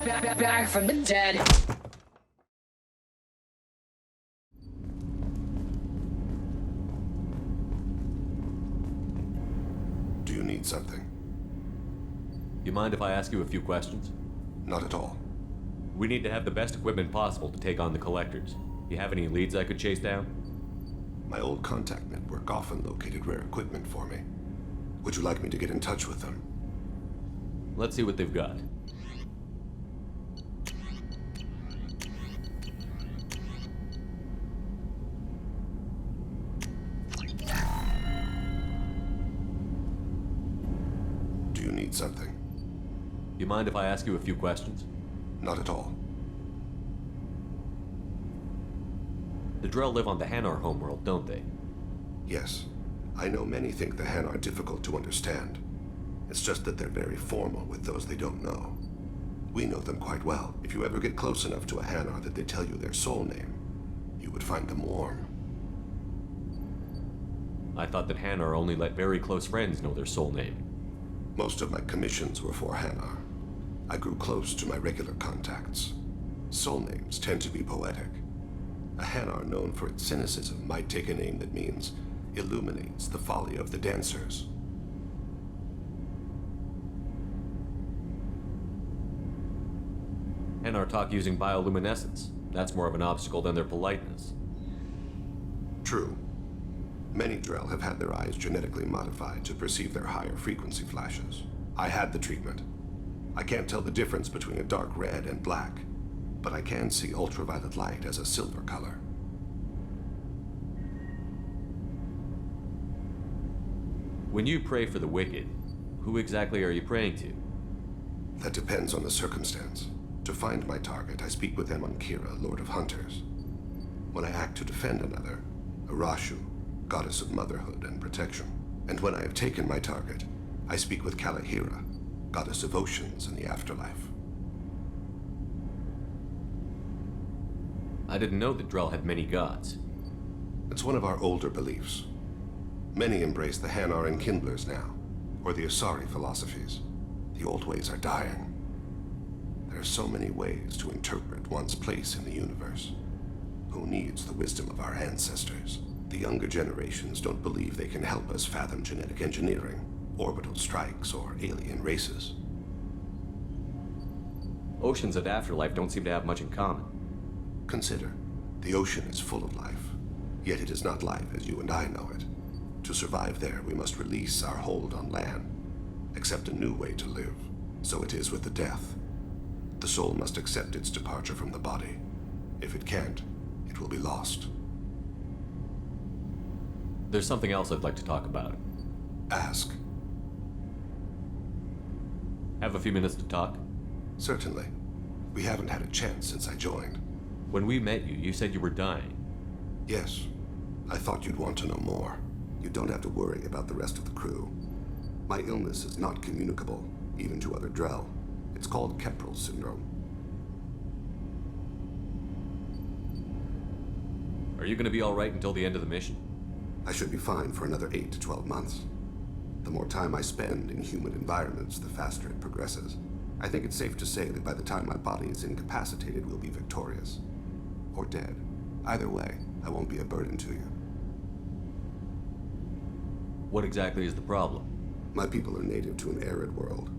back from the dead. Do you need something? You mind if I ask you a few questions? Not at all. We need to have the best equipment possible to take on the collectors. You have any leads I could chase down? My old contact network often located rare equipment for me. Would you like me to get in touch with them? Let's see what they've got. Do you need something? You mind if I ask you a few questions? Not at all. The Drell live on the Hanar homeworld, don't they? Yes. I know many think the Han are difficult to understand. It's just that they're very formal with those they don't know. We know them quite well. If you ever get close enough to a Hanar that they tell you their soul name, you would find them warm. I thought that Hanar only let very close friends know their soul name. Most of my commissions were for Hanar. I grew close to my regular contacts. Soul names tend to be poetic. A Hanar known for its cynicism might take a name that means illuminates the folly of the dancers. Hanar talk using bioluminescence. That's more of an obstacle than their politeness. True. Many Drell have had their eyes genetically modified to perceive their higher frequency flashes. I had the treatment. I can't tell the difference between a dark red and black, but I can see ultraviolet light as a silver color. When you pray for the wicked, who exactly are you praying to? That depends on the circumstance. To find my target, I speak with them on Kira, Lord of Hunters. When I act to defend another, Arashu, Goddess of Motherhood and Protection. And when I have taken my target, I speak with Kalahira, Goddess of Oceans and the Afterlife. I didn't know that Drell had many gods. It's one of our older beliefs. Many embrace the Hanar and Kindlers now, or the Asari philosophies. The old ways are dying. There are so many ways to interpret one's place in the universe. Who needs the wisdom of our ancestors? The younger generations don't believe they can help us fathom genetic engineering, orbital strikes, or alien races. Oceans and Afterlife don't seem to have much in common. Consider, the ocean is full of life, yet it is not life as you and I know it. To survive there, we must release our hold on land, accept a new way to live. So it is with the death. The soul must accept its departure from the body. If it can't, it will be lost. There's something else I'd like to talk about. Ask. Have a few minutes to talk? Certainly. We haven't had a chance since I joined. When we met you, you said you were dying. Yes. I thought you'd want to know more. You don't have to worry about the rest of the crew. My illness is not communicable, even to other Drell. It's called Keprel syndrome. Are you going to be all right until the end of the mission? I should be fine for another 8 to 12 months. The more time I spend in human environments, the faster it progresses. I think it's safe to say that by the time my body is incapacitated, we'll be victorious. Or dead. Either way, I won't be a burden to you. What exactly is the problem? My people are native to an arid world.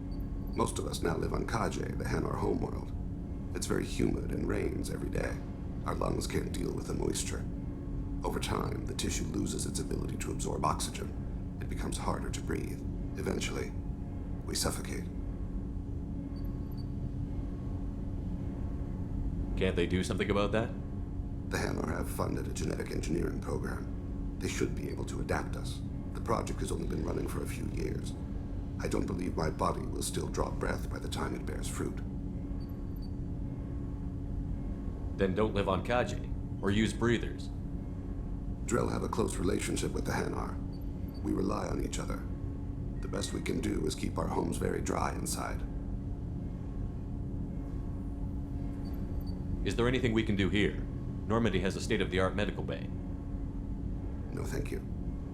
Most of us now live on Kaje, the Hanar homeworld. It's very humid and rains every day. Our lungs can't deal with the moisture. Over time, the tissue loses its ability to absorb oxygen. It becomes harder to breathe. Eventually, we suffocate. Can't they do something about that? The Hanar have funded a genetic engineering program. They should be able to adapt us. The project has only been running for a few years. I don't believe my body will still draw breath by the time it bears fruit. Then don't live on Kaje, or use breathers. Drell have a close relationship with the Hanar. We rely on each other. The best we can do is keep our homes very dry inside. Is there anything we can do here? Normandy has a state-of-the-art medical bay. No, thank you.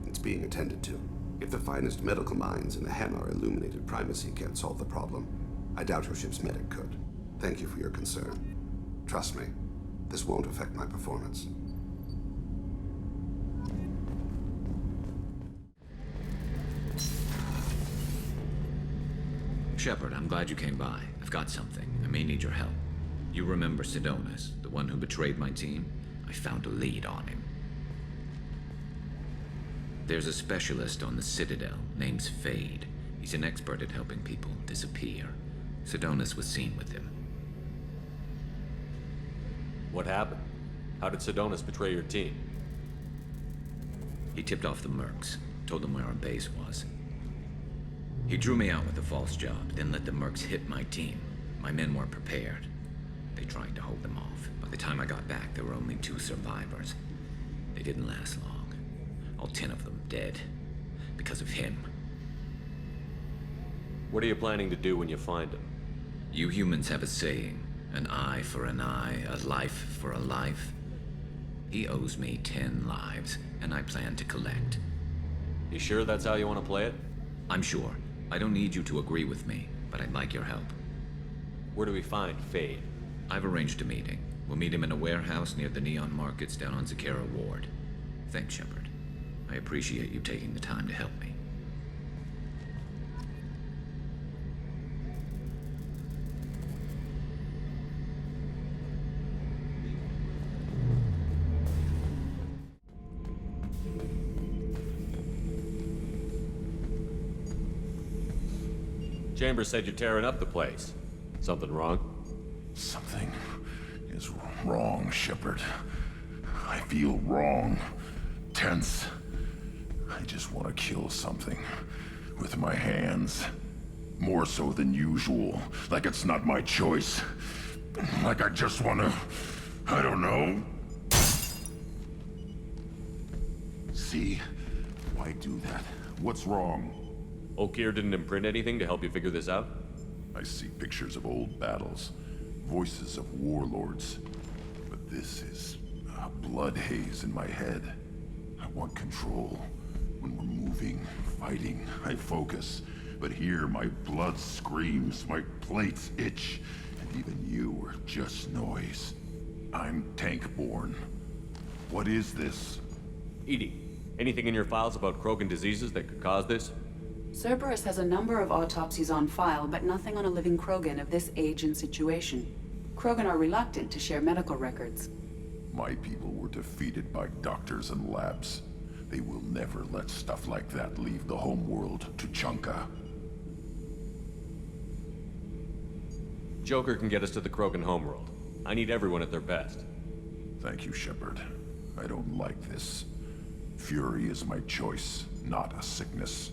It's being attended to. If the finest medical minds in the Hanar illuminated primacy can't solve the problem, I doubt your ship's medic could. Thank you for your concern. Trust me, this won't affect my performance. Shepard, I'm glad you came by. I've got something. I may need your help. You remember Sidonus, the one who betrayed my team? I found a lead on him. There's a specialist on the Citadel named Fade. He's an expert at helping people disappear. Sidonus was seen with him. What happened? How did Sidonus betray your team? He tipped off the mercs, told them where our base was. He drew me out with a false job, then let the mercs hit my team. My men weren't prepared. They tried to hold them off. By the time I got back, there were only 2 survivors. They didn't last long. All 10 of them dead. Because of him. What are you planning to do when you find him? You humans have a saying, an eye for an eye, a life for a life. He owes me 10 lives, and I plan to collect. You sure that's how you want to play it? I'm sure. I don't need you to agree with me, but I'd like your help. Where do we find Fade? I've arranged a meeting. We'll meet him in a warehouse near the Neon Markets down on Zakera Ward. Thanks, Shepard. I appreciate you taking the time to help me. Chambers said you're tearing up the place. Something wrong? Something is wrong, Shepard. I feel wrong. Tense. I just want to kill something. With my hands. More so than usual. Like it's not my choice. Like I just want to... I don't know. See? Why do that? What's wrong? Okeer didn't imprint anything to help you figure this out? I see pictures of old battles, voices of warlords, but this is a blood haze in my head. I want control. When we're moving, fighting, I focus. But here, my blood screams, my plates itch, and even you are just noise. I'm tank-born. What is this? Edie, anything in your files about Krogan diseases that could cause this? Cerberus has a number of autopsies on file, but nothing on a living Krogan of this age and situation. Krogan are reluctant to share medical records. My people were defeated by doctors and labs. They will never let stuff like that leave the homeworld to Chunka. Joker can get us to the Krogan homeworld. I need everyone at their best. Thank you, Shepard. I don't like this. Fury is my choice, not a sickness.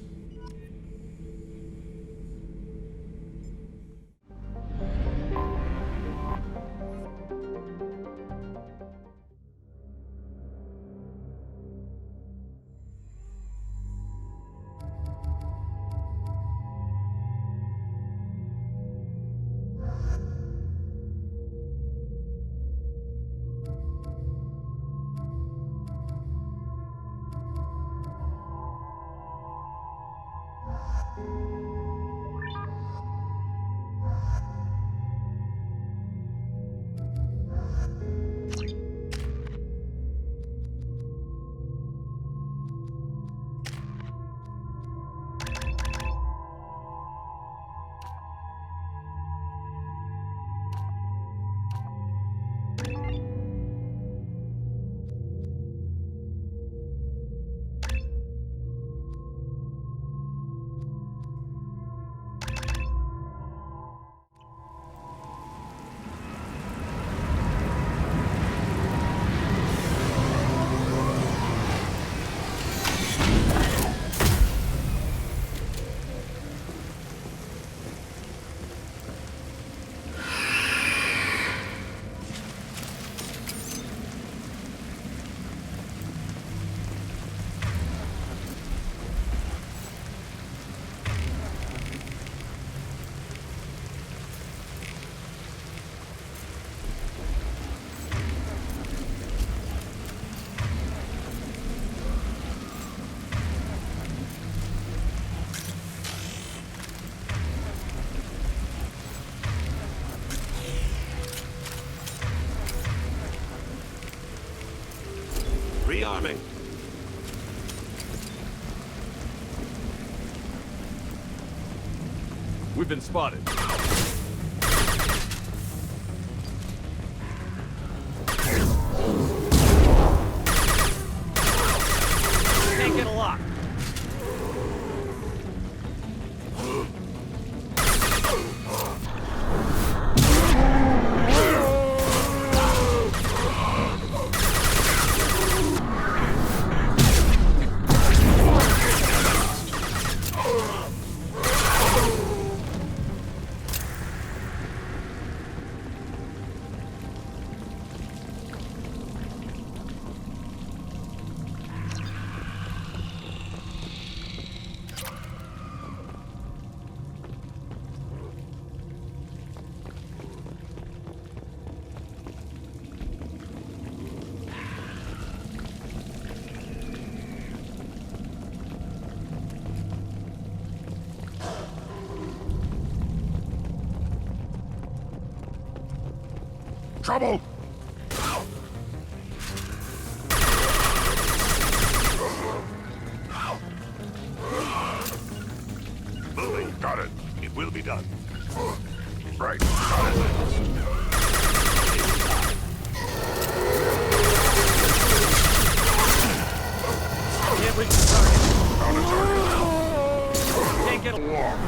Rearming. We've been spotted. Can't get a lock. Trouble! Moving. Got it. It will be done. Right. Got it. Can't reach the target. Found a target. Can't get a lock.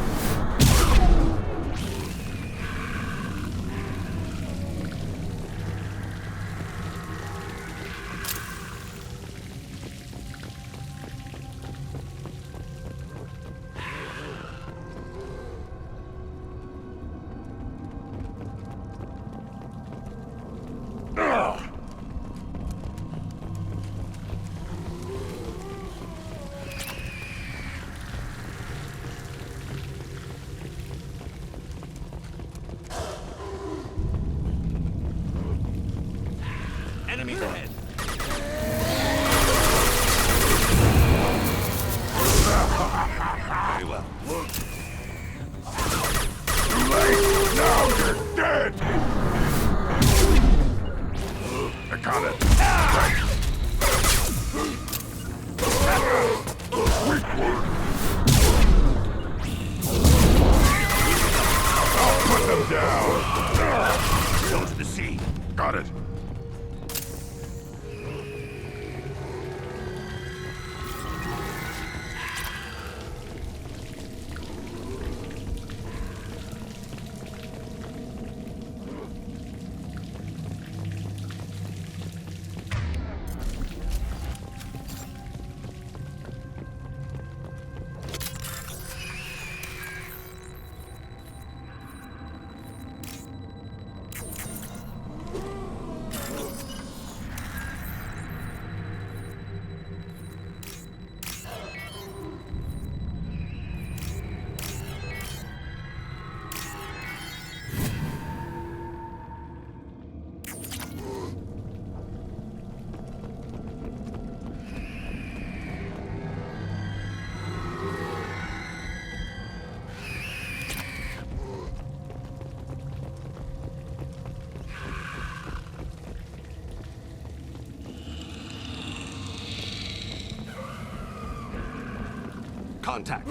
Enemies ahead. Very well. Too late! Now you're dead! I got it. Right. Weak word. I'll put them down. Goes to sea. Got it. Contact.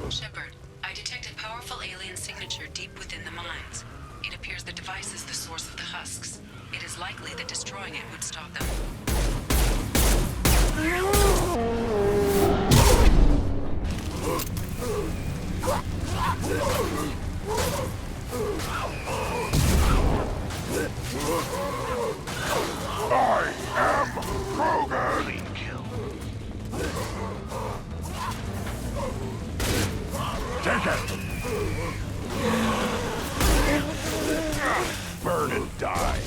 Shepard, I detected powerful alien signature deep within the mines. It appears the device is the source of the husks. It is likely that destroying it would stop them. I am Paragon! Clean kill. Take it! Burn and die!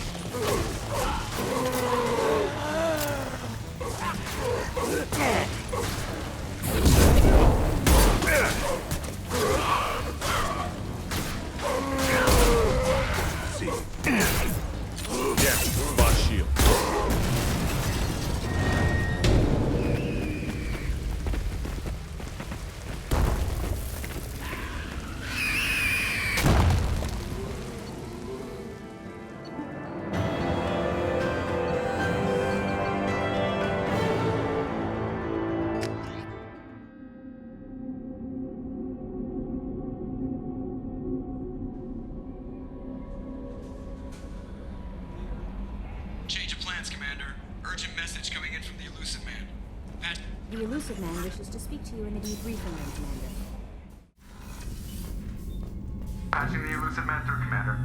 See. Yeah, boss shield. Change of plans, Commander. Urgent message coming in from the Elusive Man. Pat, The Elusive Man wishes to speak to you in the debriefing room, Commander. patching the Elusive Man through, Commander.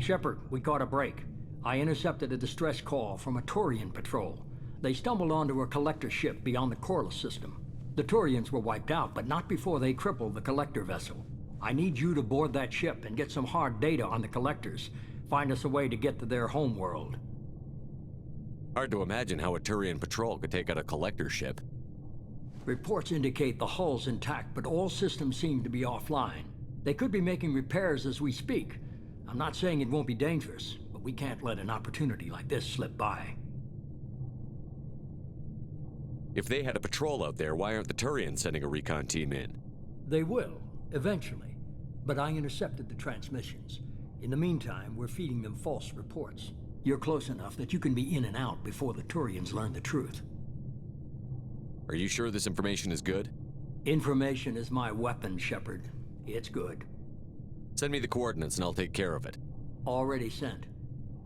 Shepard, we caught a break. I intercepted a distress call from a Turian patrol. They stumbled onto a collector ship beyond the Corliss system. The Turians were wiped out, but not before they crippled the collector vessel. I need you to board that ship and get some hard data on the collectors. Find us a way to get to their home world. Hard to imagine how a Turian patrol could take out a collector ship. Reports indicate the hull's intact, but all systems seem to be offline. They could be making repairs as we speak. I'm not saying it won't be dangerous, but we can't let an opportunity like this slip by. If they had a patrol out there, why aren't the Turians sending a recon team in? They will, eventually. But I intercepted the transmissions. In the meantime, we're feeding them false reports. You're close enough that you can be in and out before the Turians learn the truth. Are you sure this information is good? Information is my weapon, Shepard. It's good. Send me the coordinates and I'll take care of it. Already sent.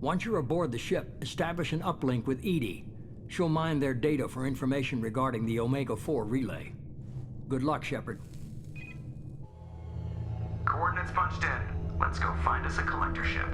Once you're aboard the ship, establish an uplink with Edie. She'll mine their data for information regarding the Omega-4 relay. Good luck, Shepard. Coordinates punched in. Let's go find us a collector ship.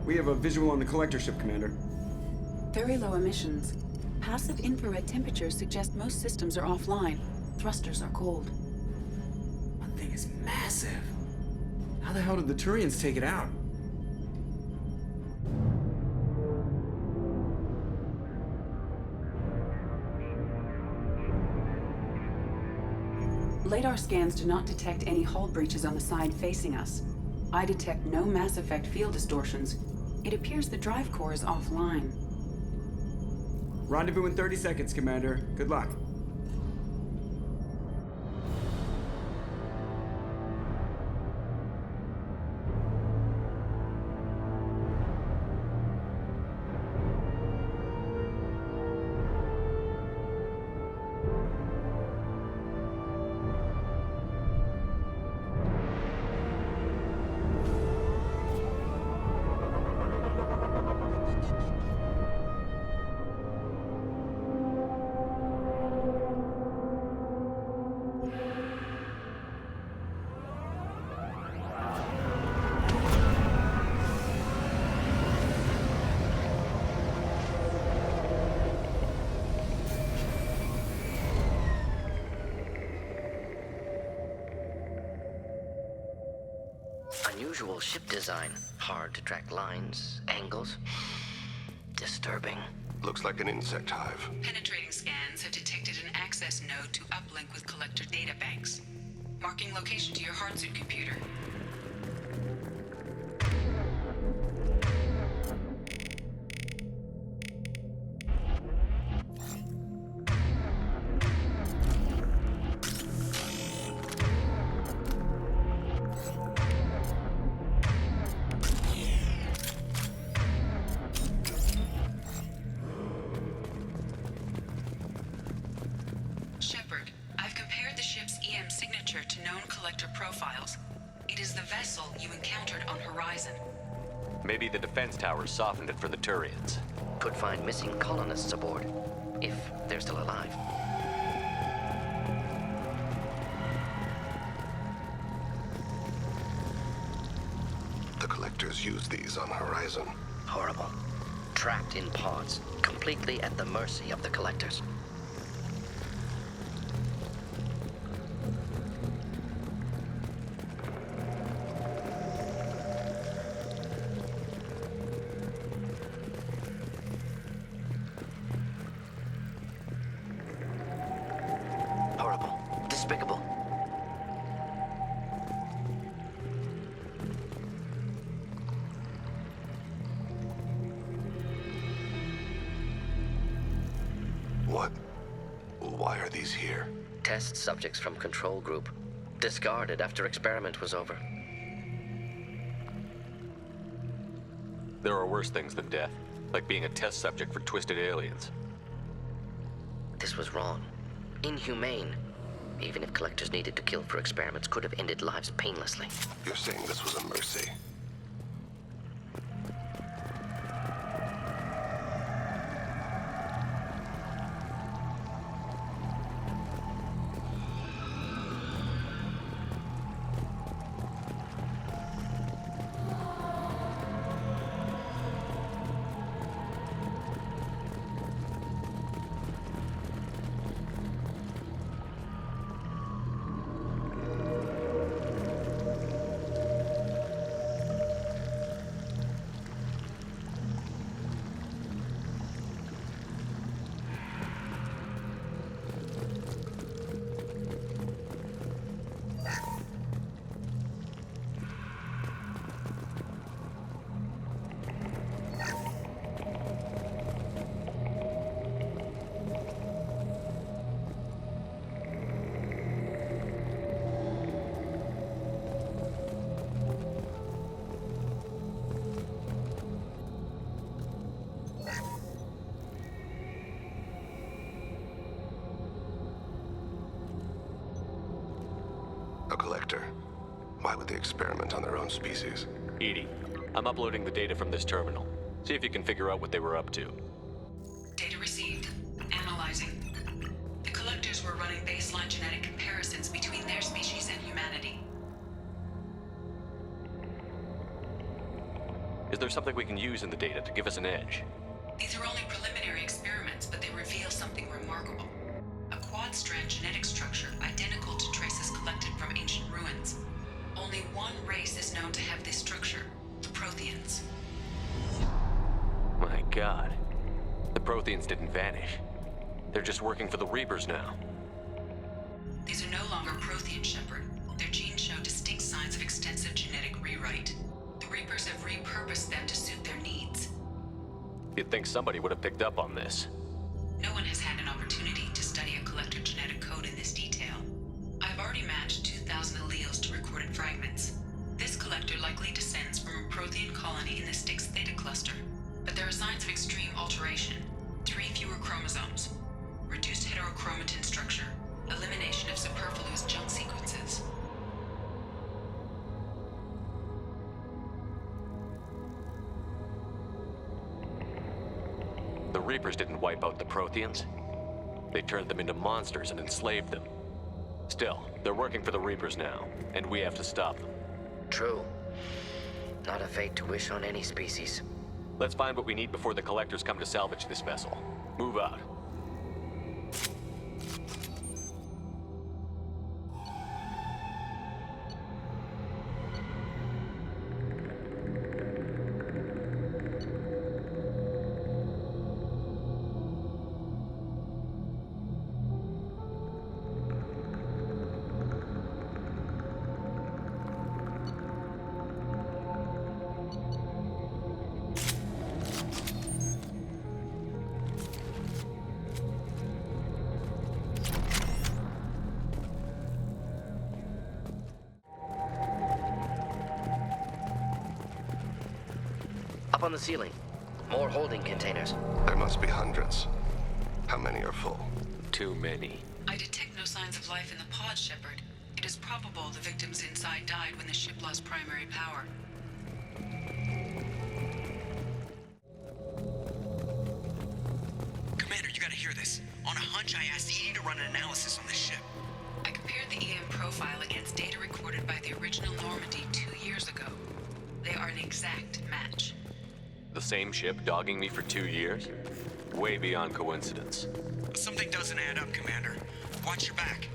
We have a visual on the collector ship, Commander. Very low emissions. Passive infrared temperatures suggest most systems are offline. Thrusters are cold. That thing is massive. How the hell did the Turians take it out? Radar scans do not detect any hull breaches on the side facing us. I detect no mass effect field distortions. It appears the drive core is offline. Rendezvous in 30 seconds, Commander. Good luck. Unusual ship design. Hard to track lines, angles. Disturbing. Looks like an insect hive. Penetrating scans have detected an access node to uplink with collector databanks. Marking location to your hardsuit computer. Shepard, I've compared the ship's EM signature to known collector profiles. It is the vessel you encountered on Horizon. Maybe the defense towers softened it for the Turians. Could find missing colonists aboard, if they're still alive. The collectors use these on Horizon. Horrible. Trapped in pods, completely at the mercy of the collectors. Horrible. Despicable. What? Why are these here? Test subjects from control group. Discarded after experiment was over. There are worse things than death, like being a test subject for twisted aliens. This was wrong. Inhumane. Even if collectors needed to kill for experiments, could have ended lives painlessly. You're saying this was a mercy? A collector. Why would they experiment on their own species? Edie, I'm uploading the data from this terminal. See if you can figure out what they were up to. Data received. Analyzing. The collectors were running baseline genetic comparisons between their species and humanity. Is there something we can use in the data to give us an edge? These are only preliminary experiments, but they reveal something remarkable. A quad-strand genetic structure identical to traces collected from ancient ruins. Only one race is known to have this structure, the Protheans. My God. The Protheans didn't vanish. They're just working for the Reapers now. These are no longer Prothean, Shepard. Their genes show distinct signs of extensive genetic rewrite. The Reapers have repurposed them to suit their needs. You'd think somebody would have picked up on this. No one has had an opportunity to study a collector genetic code in this detail. I've already matched 2,000 alleles to recorded fragments. This collector likely descends from a Prothean colony in the Styx Theta cluster. But there are signs of extreme alteration. 3 fewer chromosomes. Reduced heterochromatin structure. Elimination of superfluous junk sequences. The Reapers didn't wipe out the Protheans. They turned them into monsters and enslaved them. Still, they're working for the Reapers now, and we have to stop them. True. Not a fate to wish on any species. Let's find what we need before the Collectors come to salvage this vessel. Move out. Up on the ceiling. More holding containers. There must be hundreds. How many are full? Too many. I detect no signs of life in the pod, Shepard. It is probable the victims inside died when the ship lost primary power. Commander, you gotta hear this. On a hunch, I asked Edie to run an analysis on this ship. I compared the EM profile against data recorded by the original Normandy 2 years ago. They are an exact match. The same ship dogging me for 2 years? Way beyond coincidence. Something doesn't add up, Commander. Watch your back.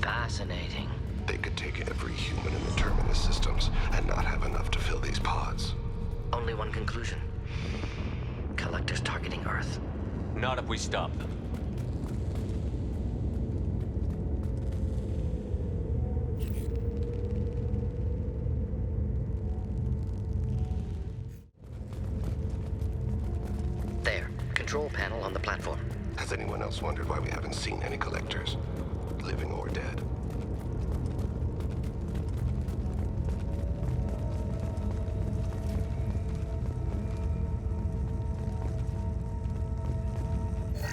Fascinating. They could take every human in the Terminus systems and not have enough to fill these pods. Only one conclusion. Collectors targeting Earth. Not if we stop them. There. Control panel on the platform. Has anyone else wondered why we haven't seen any collectors? Living or dead?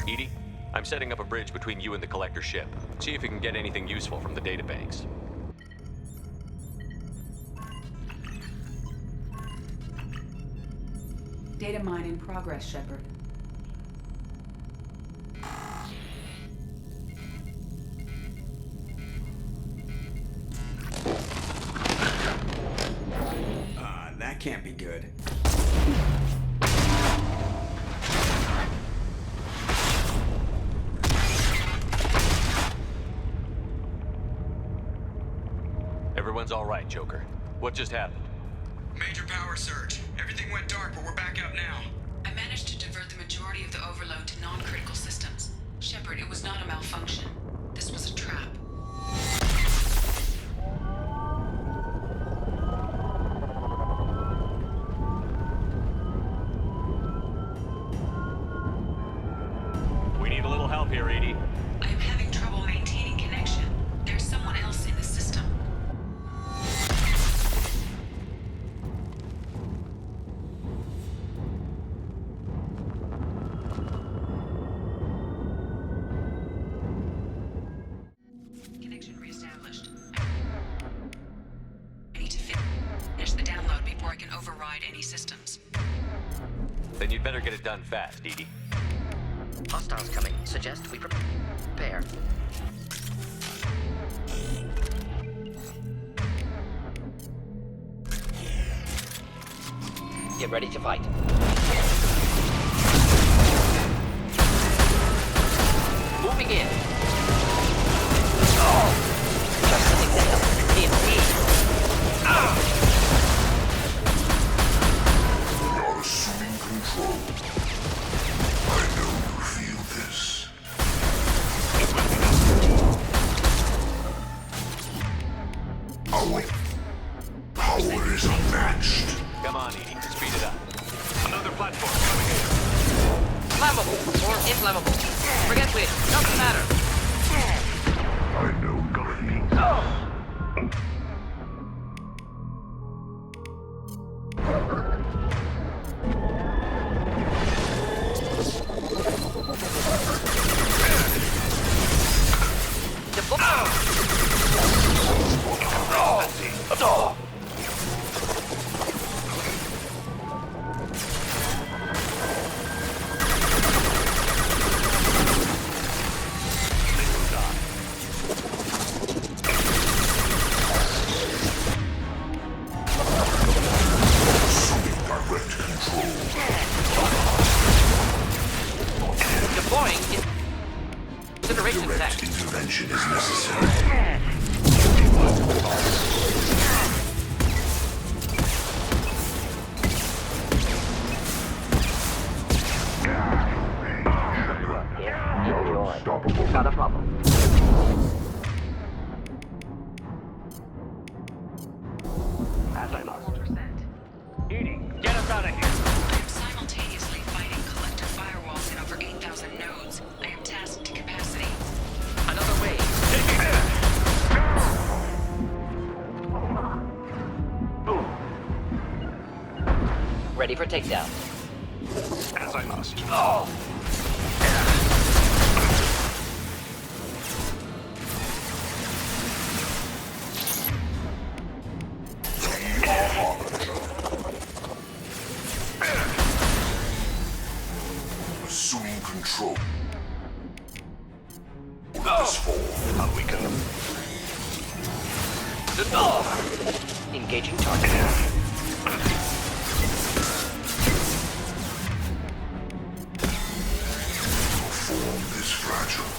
Edie, I'm setting up a bridge between you and the collector ship. See if you can get anything useful from the databanks. Data mine in progress, Shepard. That can't be good. Everyone's all right, Joker. What just happened? Major power surge. Everything went dark, but we're back up now. I managed to divert the majority of the overload to non-critical systems. Shepard, it was not a malfunction. This was a trap. We need a little help here, Edie. I am having trouble maintaining connection. There's someone else in the system. Connection reestablished. I need to finish the download before I can override any systems. Then you'd better get it done fast, Edie. Hostiles coming. Suggest we prepare. Get ready to fight. Moving in. Just sending signal. TNT. We are assuming control. I know you feel this. Our power is unmatched. Come on, Edie. Speed it up. Another platform coming in. Flammable or inflammable. Forget which. Doesn't matter. I know you feel this. Direct intervention is necessary. unstoppable. Got a problem. As I must. Edie, get us out of here. I am simultaneously fighting collector firewalls in over 8,000 nodes. I am tasked to capacity. Another way. Ready for takedown. As I must. Assuming control. This form. I'll weaken them. Engaging target. Form this fragile.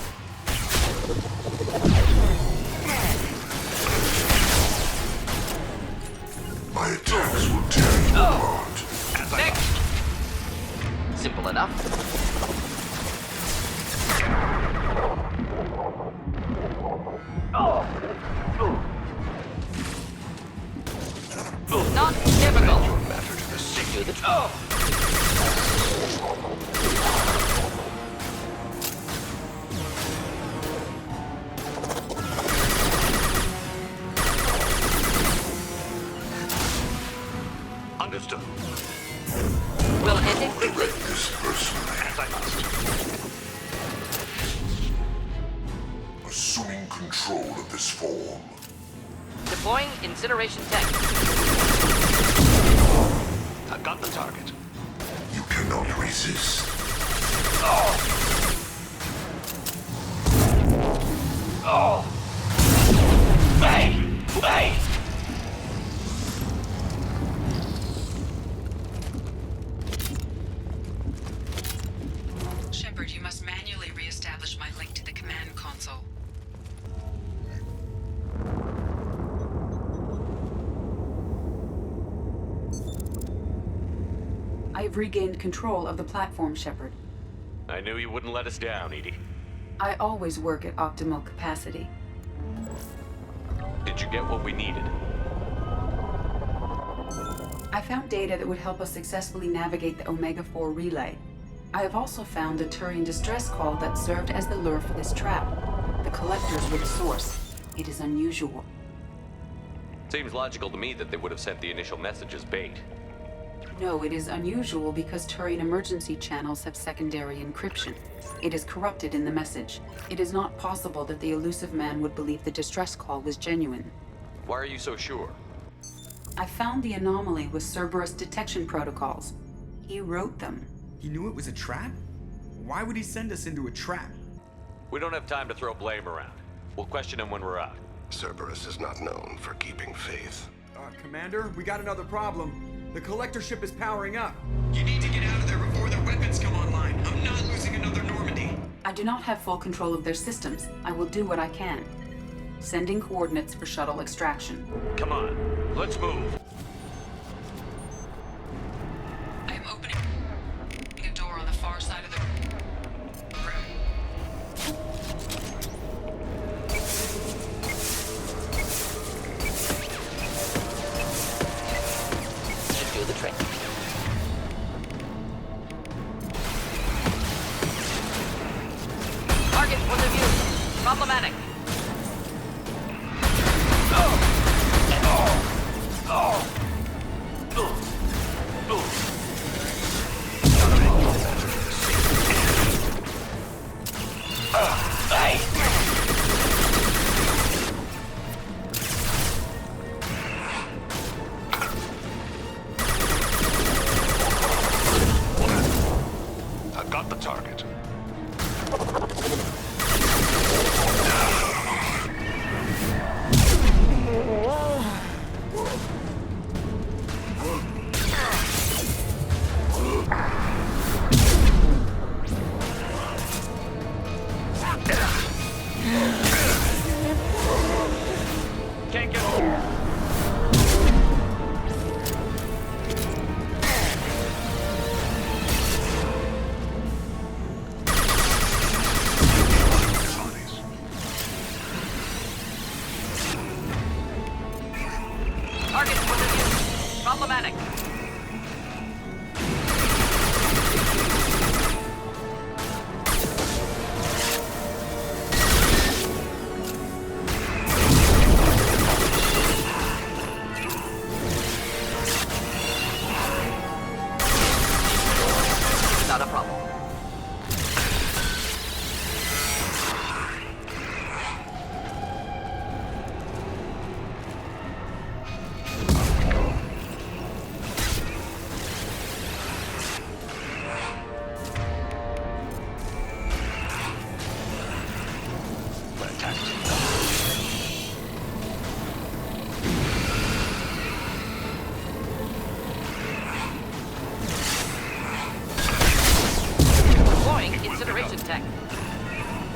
My attacks will tear you apart. Next. Simple enough. Not difficult. Matter to the sick. Do the Understood. We'll end it quickly. Direct this personally. As I must. Assuming control of this form. Deploying incineration tech. I've got the target. You cannot resist. Shepard, you must manually re-establish my link to the command console. I have regained control of the platform, Shepard. I knew you wouldn't let us down, Edie. I always work at optimal capacity. Did you get what we needed? I found data that would help us successfully navigate the Omega-4 relay. I have also found a Turian distress call that served as the lure for this trap. The collectors were the source. It is unusual. Seems logical to me that they would have sent the initial message as bait. No, it is unusual because Turian emergency channels have secondary encryption. It is corrupted in the message. It is not possible that the elusive man would believe the distress call was genuine. Why are you so sure? I found the anomaly with Cerberus detection protocols. He wrote them. He knew it was a trap? Why would he send us into a trap? We don't have time to throw blame around. We'll question him when we're out. Cerberus is not known for keeping faith. Commander, we got another problem. The collector ship is powering up. You need to get out of there before their weapons come online. I'm not losing another Normandy. I do not have full control of their systems. I will do what I can. Sending coordinates for shuttle extraction. Come on, let's move. I am opening a door on the far side of the room. Should do the trick. Target point of view. Problematic. I've got the target.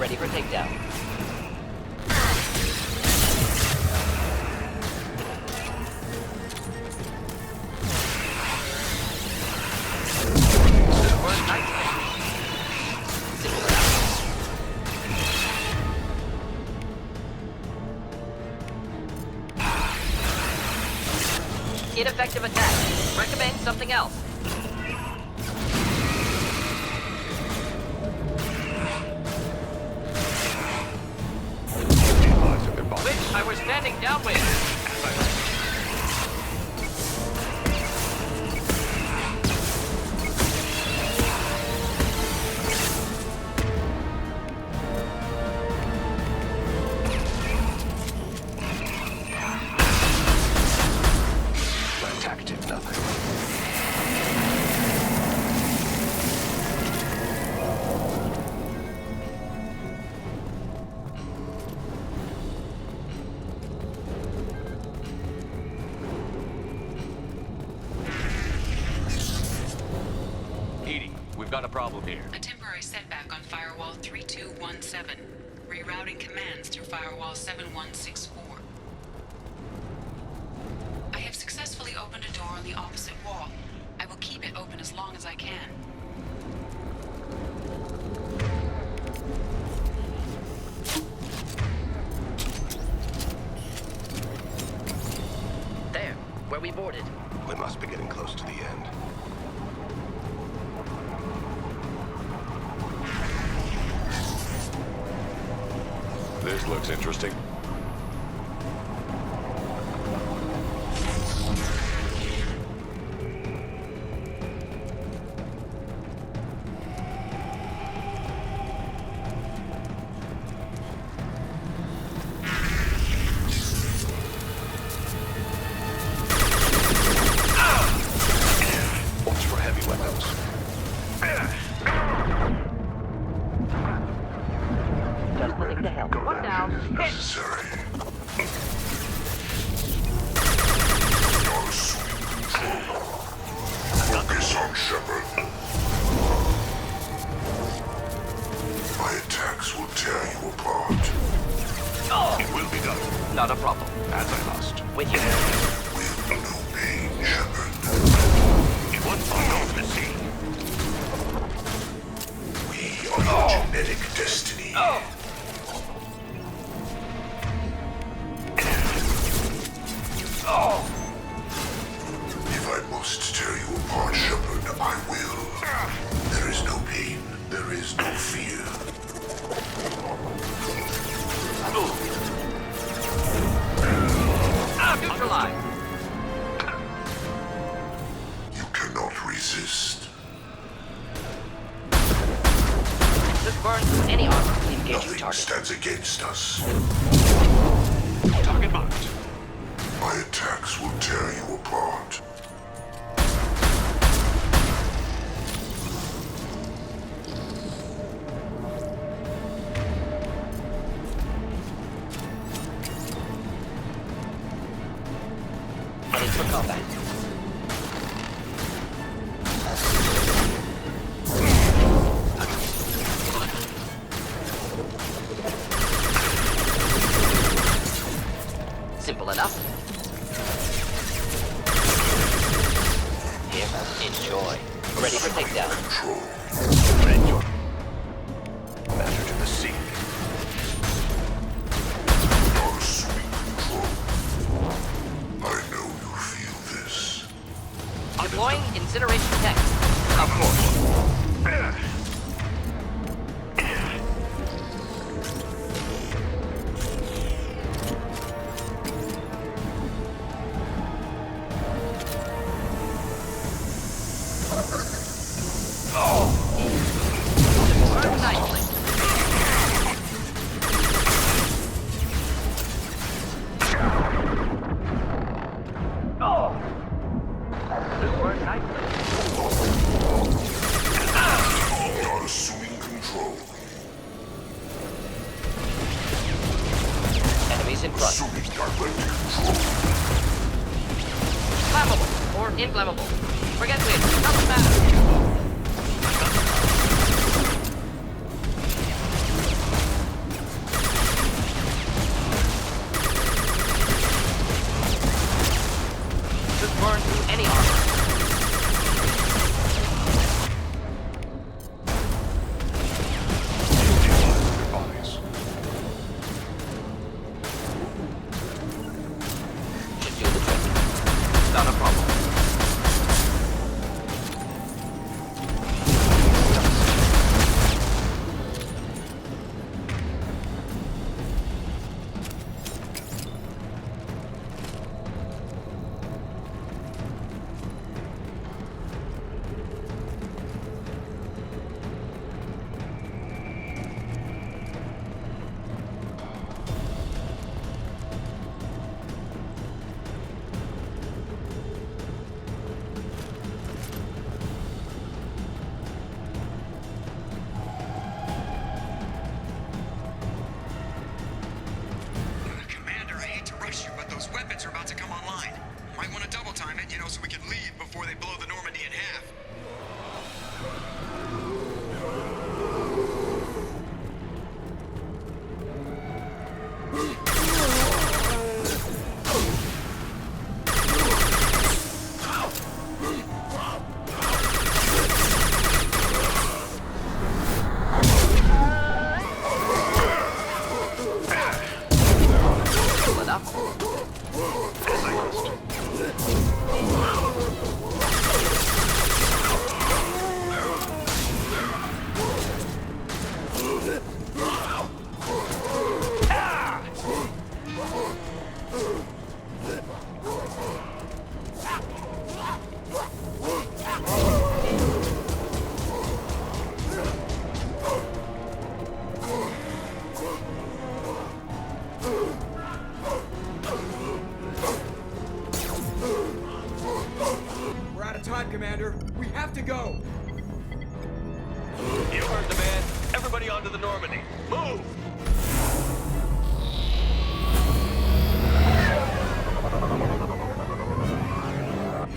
Ready for takedown. Ineffective attack. Recommend something else. Which I was standing downwind. Attack did nothing. Edie, we've got a problem here. A temporary setback on Firewall 3217. Rerouting commands through Firewall 7164. I have successfully opened a door on the opposite wall. I will keep it open as long as I can. There, where we boarded. We must be getting close to the end. This looks interesting. Watch for heavy weapons. Just looking to help. One down. Hit. Necessary. Not sweet control. Focus on Shepard. My attacks will tear you apart. It will be done, Not a problem. as I must. With you. With no pain, Shepard. It once belonged to the sea. We are your genetic destiny. If I must tear you apart, Shepard, I will. There is no pain. There is no fear. Neutralize. You cannot resist. This burns through any armor. Engaging Nothing target. stands against us. Target marked. My attacks will tear you apart. Ready for combat. Simple enough. Here, enjoy. Ready for takedown. Control. Red your matter to the sea. Not sweet control. I know you feel this. Deploying incineration tech. Of course. Burn nicely. This burns nicely. Not assuming control. Enemies in front. Assuming direct control. Flammable or inflammable. Forget which. Doesn't matter. have to go! You heard the man. Everybody onto the Normandy. Move!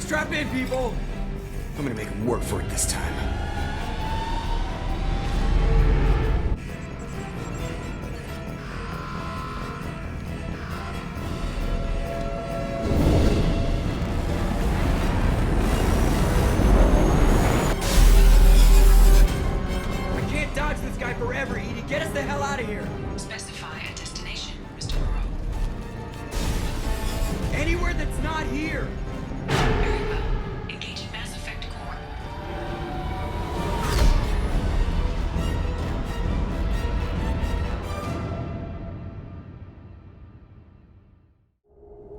Strap in, people! I'm gonna make them work for it this time. I can't dodge this guy forever, Edie. Get us the hell out of here! Specify a destination, Mr. Moreau. Anywhere that's not here! Very well. Engaging Mass Effect Core.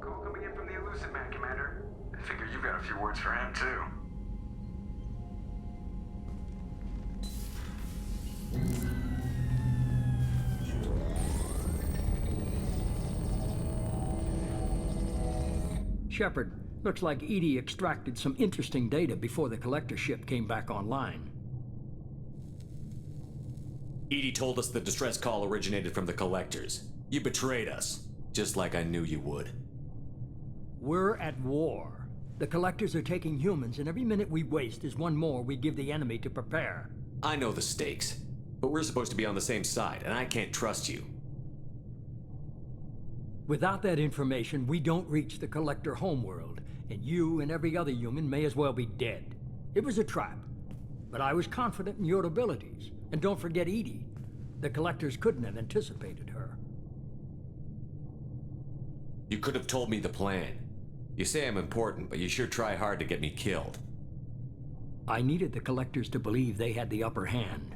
Call coming in from the Elusive Man, Commander. I figure you've got a few words for him, too. Shepard, looks like Edie extracted some interesting data before the collector ship came back online. Edie told us the distress call originated from the collectors. You betrayed us, just like I knew you would. We're at war. The collectors are taking humans, and every minute we waste is one more we give the enemy to prepare. I know the stakes, but we're supposed to be on the same side, and I can't trust you. Without that information, we don't reach the collector homeworld, and you and every other human may as well be dead. It was a trap, but I was confident in your abilities. And don't forget Edie. The collectors couldn't have anticipated her. You could have told me the plan. You say I'm important, but you sure try hard to get me killed. I needed the collectors to believe they had the upper hand.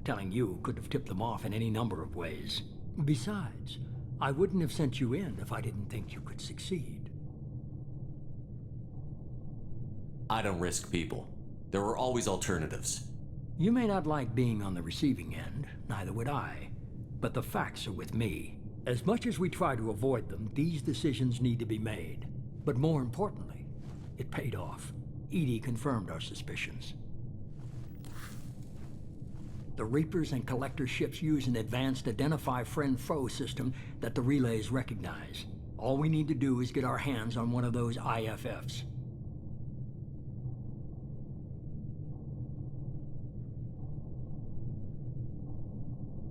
Telling you could have tipped them off in any number of ways. Besides, I wouldn't have sent you in if I didn't think you could succeed. I don't risk people. There are always alternatives. You may not like being on the receiving end, neither would I. But the facts are with me. As much as we try to avoid them, these decisions need to be made. But more importantly, it paid off. Edie confirmed our suspicions. The Reapers and Collector ships use an advanced identify friend-foe system that the relays recognize. All we need to do is get our hands on one of those IFFs.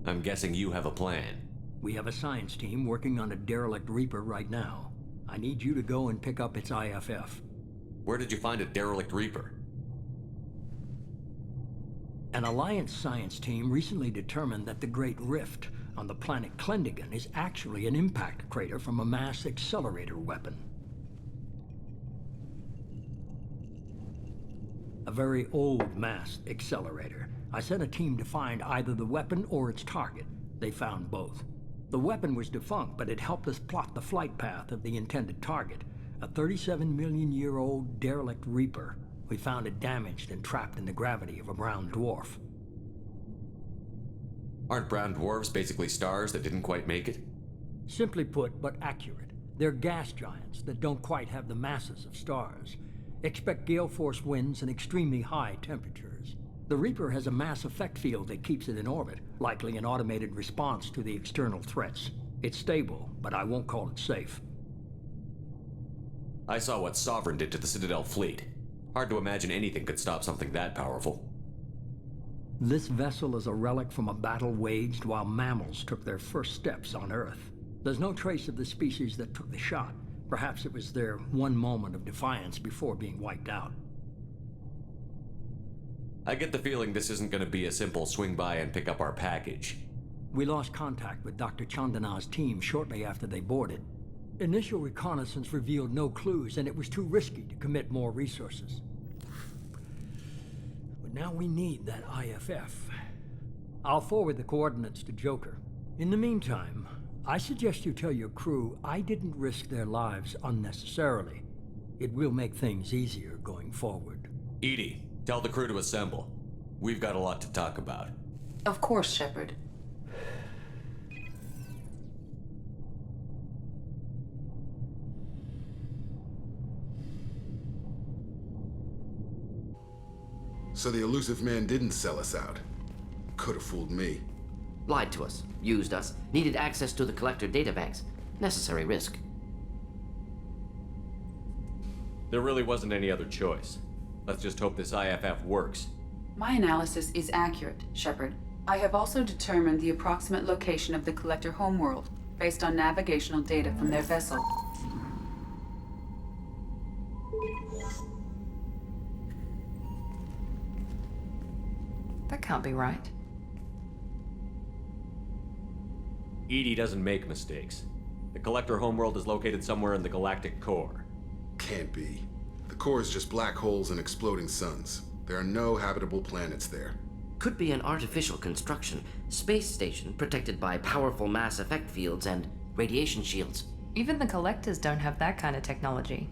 I'm guessing you have a plan. We have a science team working on a derelict Reaper right now. I need you to go and pick up its IFF. Where did you find a derelict Reaper? An Alliance science team recently determined that the Great Rift on the planet Klendigan is actually an impact crater from a mass accelerator weapon. A very old mass accelerator. I sent a team to find either the weapon or its target. They found both. The weapon was defunct, but it helped us plot the flight path of the intended target, a 37-million-year-old derelict Reaper. We found it damaged and trapped in the gravity of a brown dwarf. Aren't brown dwarves basically stars that didn't quite make it? Simply put, but accurate. They're gas giants that don't quite have the masses of stars. Expect gale force winds and extremely high temperatures. The Reaper has a mass effect field that keeps it in orbit, likely an automated response to the external threats. It's stable, but I won't call it safe. I saw what Sovereign did to the Citadel fleet. Hard to imagine anything could stop something that powerful. This vessel is a relic from a battle waged while mammals took their first steps on Earth. There's no trace of the species that took the shot. Perhaps it was their one moment of defiance before being wiped out. I get the feeling this isn't going to be a simple swing by and pick up our package. We lost contact with Dr. Chandana's team shortly after they boarded. Initial reconnaissance revealed no clues, and it was too risky to commit more resources. But now we need that IFF. I'll forward the coordinates to Joker. In the meantime, I suggest you tell your crew I didn't risk their lives unnecessarily. It will make things easier going forward. Edie, tell the crew to assemble. We've got a lot to talk about. Of course, Shepard. So the elusive man didn't sell us out. Could have fooled me. Lied to us, used us, needed access to the Collector databanks. Necessary risk. There really wasn't any other choice. Let's just hope this IFF works. My analysis is accurate, Shepard. I have also determined the approximate location of the Collector homeworld, based on navigational data from their vessel. That can't be right. EDI doesn't make mistakes. The Collector homeworld is located somewhere in the galactic core. Can't be. The core is just black holes and exploding suns. There are no habitable planets there. Could be an artificial construction, space station protected by powerful mass effect fields and radiation shields. Even the Collectors don't have that kind of technology.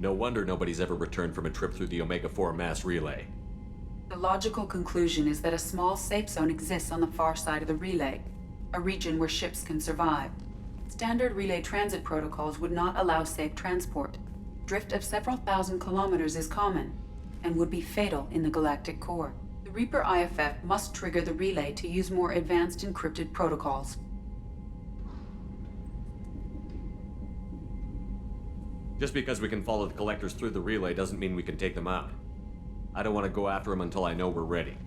No wonder nobody's ever returned from a trip through the Omega-4 mass relay. The logical conclusion is that a small safe zone exists on the far side of the relay, a region where ships can survive. Standard relay transit protocols would not allow safe transport. Drift of several thousand kilometers is common, and would be fatal in the galactic core. The Reaper IFF must trigger the relay to use more advanced encrypted protocols. Just because we can follow the Collectors through the relay doesn't mean we can take them out. I don't want to go after them until I know we're ready.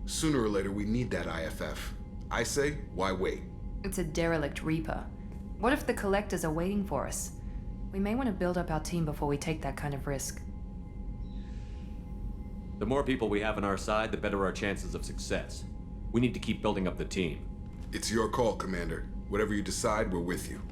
Sooner or later, we need that IFF. I say, why wait? It's a derelict Reaper. What if the Collectors are waiting for us? We may want to build up our team before we take that kind of risk. The more people we have on our side, the better our chances of success. We need to keep building up the team. It's your call, Commander. Whatever you decide, we're with you.